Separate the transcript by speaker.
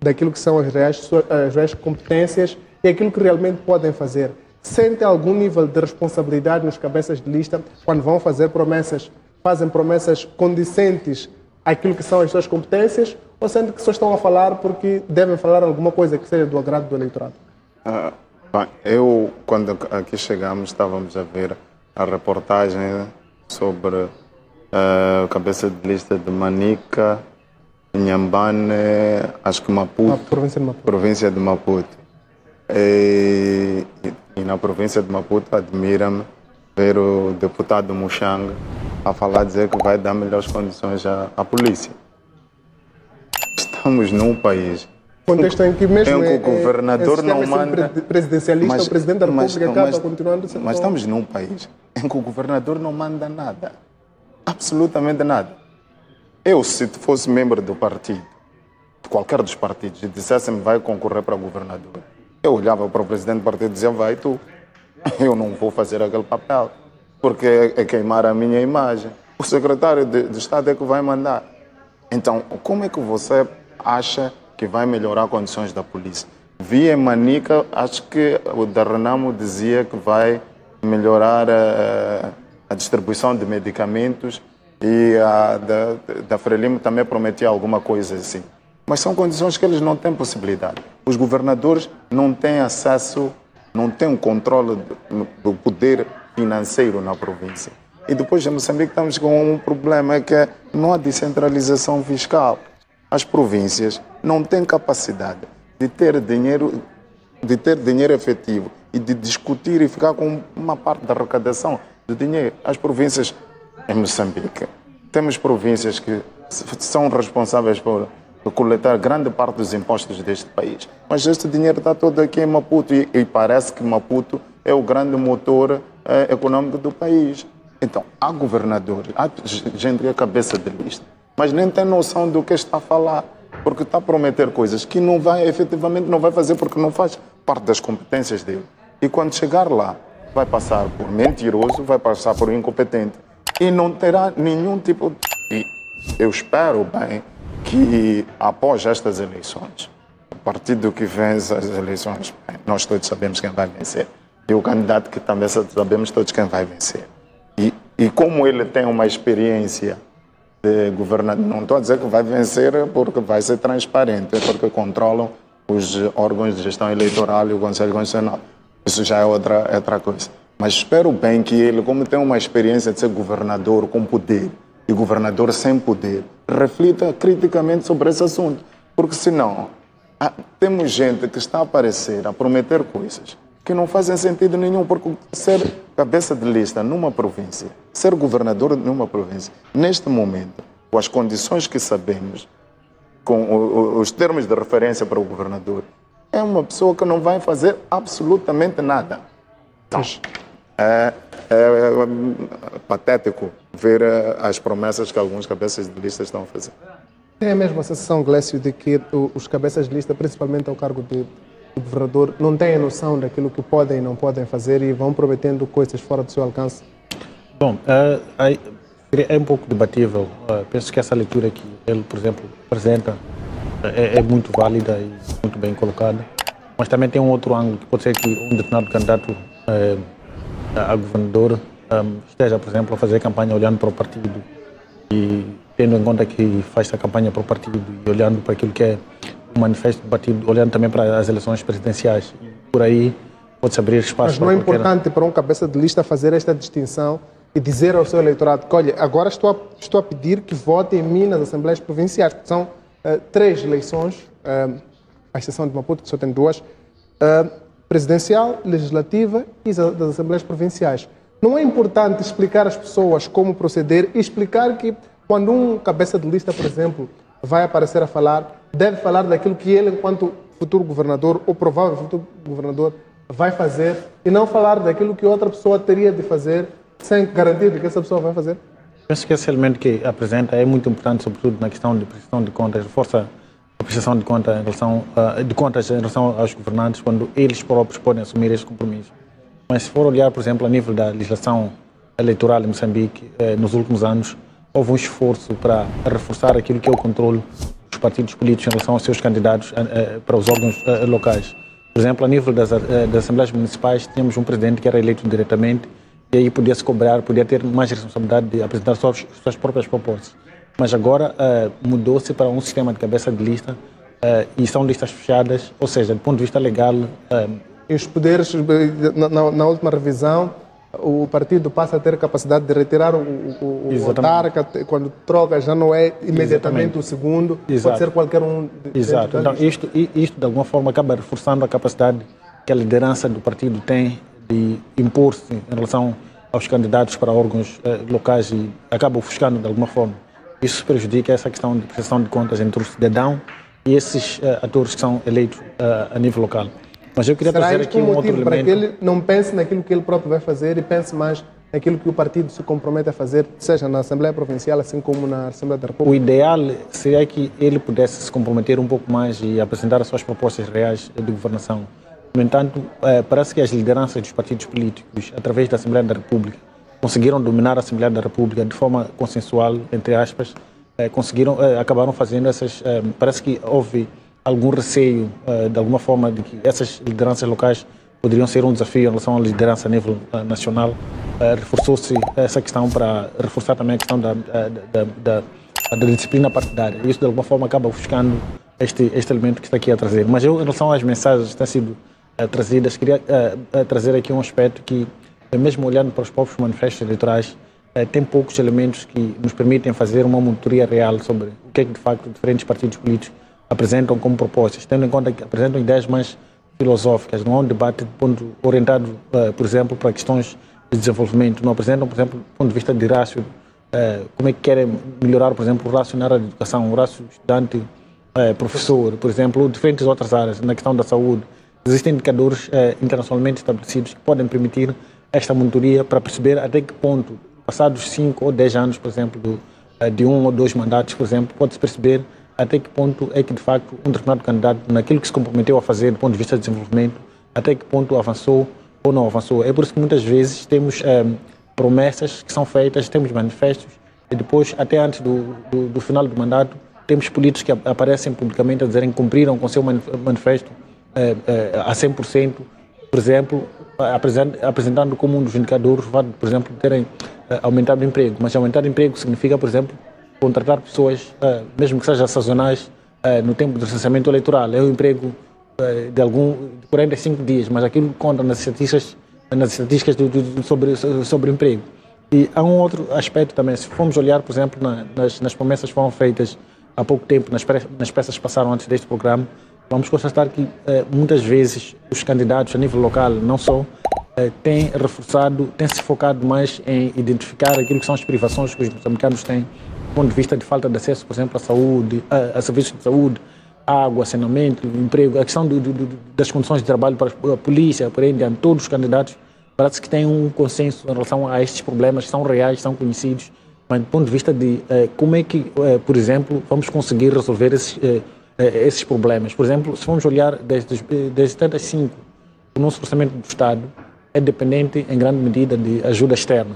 Speaker 1: daquilo que são as reais competências e aquilo que realmente podem fazer. Sentem algum nível de responsabilidade nos cabeças de lista quando vão fazer promessas, fazem promessas condizentes àquilo que são as suas competências, ou sentem que só estão a falar porque devem falar alguma coisa que seja do agrado do eleitorado?
Speaker 2: Quando aqui chegamos, estávamos a ver a reportagem sobre a cabeça de lista de Manica, Inhambane, acho que Maputo, província de Maputo. E na província de Maputo admira-me ver o deputado Muxanga a falar, dizer que vai dar melhores condições à polícia. Estamos num país
Speaker 1: contexto em que mesmo
Speaker 2: o governador não manda
Speaker 1: presidencialista, o presidente da República acaba continuando a ser.
Speaker 2: Mas estamos num país em que o governador não manda nada, absolutamente nada. Eu, se fosse membro do partido, de qualquer dos partidos, e dissessem-me vai concorrer para governador, eu olhava para o presidente do partido e dizia, vai tu, eu não vou fazer aquele papel, porque é queimar a minha imagem. O secretário de Estado é que vai mandar. Então, como é que você acha que vai melhorar as condições da polícia? Via Manica, acho que o da Renamo dizia que vai melhorar a distribuição de medicamentos e a da Frelimo também prometia alguma coisa assim. Mas são condições que eles não têm possibilidade. Os governadores não têm acesso, não têm um controle do poder financeiro na província. E depois em Moçambique estamos com um problema que não há descentralização fiscal. As províncias não têm capacidade de ter dinheiro efetivo e de discutir e ficar com uma parte da arrecadação do dinheiro. As províncias em Moçambique, temos províncias que são responsáveis por coletar grande parte dos impostos deste país. Mas este dinheiro está todo aqui em Maputo e parece que Maputo é o grande motor econômico do país. Então, há governadores, há gente que é cabeça de lista, mas nem tem noção do que está a falar, porque está a prometer coisas que não vai, efetivamente não vai fazer porque não faz parte das competências dele. E quando chegar lá, vai passar por mentiroso, vai passar por incompetente e não terá nenhum tipo de... E eu espero bem que após estas eleições, o partido que vence as eleições, bem, nós todos sabemos quem vai vencer. E o candidato que também sabemos todos quem vai vencer. E como ele tem uma experiência de governador, não estou a dizer que vai vencer porque vai ser transparente, é porque controlam os órgãos de gestão eleitoral e o Conselho Constitucional. Isso já é outra coisa. Mas espero bem que ele, como tem uma experiência de ser governador com poder e governador sem poder, reflita criticamente sobre esse assunto. Porque senão, temos gente que está a aparecer, a prometer coisas que não fazem sentido nenhum, porque ser cabeça de lista numa província, ser governador numa província, neste momento, com as condições que sabemos, com os termos de referência para o governador, é uma pessoa que não vai fazer absolutamente nada. Então, é patético ver as promessas que alguns cabeças de lista estão a fazer.
Speaker 1: Tem a mesma sensação, Glécio, de que os cabeças de lista, principalmente ao cargo do governador, não têm a noção daquilo que podem e não podem fazer e vão prometendo coisas fora do seu alcance?
Speaker 3: Bom, é um pouco debatível. Penso que essa leitura que ele, por exemplo, apresenta é muito válida e muito bem colocada, mas também tem um outro ângulo, que pode ser que um determinado candidato a governador esteja, por exemplo, a fazer campanha olhando para o partido e tendo em conta que faz essa campanha para o partido e olhando para aquilo que é o manifesto do partido, olhando também para as eleições presidenciais. E por aí pode-se abrir espaço.
Speaker 1: Mas não é importante para um cabeça de lista fazer esta distinção e dizer ao seu eleitorado que, olha, agora estou a pedir que votem em mim nas assembleias provinciais, porque são 3 eleições, à exceção de Maputo, que só tem 2, presidencial, legislativa e das assembleias provinciais. Não é importante explicar às pessoas como proceder e explicar que quando um cabeça de lista, por exemplo, vai aparecer a falar, deve falar daquilo que ele, enquanto futuro governador ou provável futuro governador, vai fazer e não falar daquilo que outra pessoa teria de fazer sem garantir de que essa pessoa vai fazer?
Speaker 3: Penso que esse elemento que apresenta é muito importante, sobretudo na questão de prestação de contas, reforça a prestação de contas em relação aos governantes, quando eles próprios podem assumir esse compromisso. Mas se for olhar, por exemplo, a nível da legislação eleitoral em Moçambique, nos últimos anos, houve um esforço para reforçar aquilo que é o controle dos partidos políticos em relação aos seus candidatos para os órgãos locais. Por exemplo, a nível das assembleias municipais, tínhamos um presidente que era eleito diretamente e aí podia se cobrar, podia ter mais responsabilidade de apresentar suas próprias propostas. Mas agora mudou-se para um sistema de cabeça de lista e são listas fechadas, ou seja, do ponto de vista legal...
Speaker 1: E os poderes, na última revisão, o partido passa a ter capacidade de retirar o autarca, quando troca já não é imediatamente o segundo, pode ser qualquer um.
Speaker 3: Exato. Então, isto de alguma forma acaba reforçando a capacidade que a liderança do partido tem de impor-se em relação aos candidatos para órgãos locais e acaba ofuscando de alguma forma. Isso prejudica essa questão de prestação de contas entre o cidadão e esses atores que são eleitos a nível local. Mas eu queria trazer aqui um outro elemento.
Speaker 1: Para que ele não pense naquilo que ele próprio vai fazer e pense mais naquilo que o partido se compromete a fazer, seja na Assembleia Provincial, assim como na Assembleia da República?
Speaker 3: O ideal seria que ele pudesse se comprometer um pouco mais e apresentar as suas propostas reais de governação. No entanto, parece que as lideranças dos partidos políticos, através da Assembleia da República, conseguiram dominar a Assembleia da República de forma consensual, entre aspas, acabaram fazendo essas... parece que houve algum receio, de alguma forma, de que essas lideranças locais poderiam ser um desafio em relação à liderança a nível nacional. Reforçou-se essa questão para reforçar também a questão da disciplina partidária. Isso, de alguma forma, acaba ofuscando este elemento que está aqui a trazer. Mas eu, em relação às mensagens que têm sido trazidas, queria trazer aqui um aspecto que, mesmo olhando para os próprios manifestos eleitorais, tem poucos elementos que nos permitem fazer uma monitoria real sobre o que é que, de facto, diferentes partidos políticos apresentam como propostas, tendo em conta que apresentam ideias mais filosóficas, não há um debate orientado, por exemplo, para questões de desenvolvimento, não apresentam, por exemplo, do ponto de vista de rácio, como é que querem melhorar, por exemplo, o rácio na área de educação, o rácio estudante, professor, por exemplo, diferentes outras áreas, na questão da saúde. Existem indicadores internacionalmente estabelecidos que podem permitir esta monitoria para perceber até que ponto, passados 5 ou 10 anos, por exemplo, de 1 ou 2 mandatos, por exemplo, pode-se perceber até que ponto é que, de facto, um determinado candidato, naquilo que se comprometeu a fazer do ponto de vista de desenvolvimento, até que ponto avançou ou não avançou. É por isso que muitas vezes temos promessas que são feitas, temos manifestos, e depois, até antes do final do mandato, temos políticos que aparecem publicamente a dizerem que cumpriram com o seu manifesto a 100%, por exemplo, apresentando como um dos indicadores, por exemplo, terem aumentado o emprego. Mas aumentar o emprego significa, por exemplo, contratar pessoas, mesmo que sejam sazonais, no tempo do licenciamento eleitoral. É um emprego de 45 dias, mas aquilo conta nas estatísticas sobre o emprego. E há um outro aspecto também, se formos olhar, por exemplo, nas promessas que foram feitas há pouco tempo, nas peças que passaram antes deste programa, vamos constatar que muitas vezes os candidatos a nível local, não só, têm se focado mais em identificar aquilo que são as privações que os moçambicanos têm, do ponto de vista de falta de acesso, por exemplo, à saúde, a serviços de saúde, água, saneamento, emprego, a questão das condições de trabalho para a polícia, por aí em diante. Todos os candidatos parece que têm um consenso em relação a estes problemas que são reais, são conhecidos, mas do ponto de vista de como é que, por exemplo, vamos conseguir resolver esses problemas. Por exemplo, se vamos olhar desde 75, o nosso orçamento do Estado é dependente em grande medida de ajuda externa.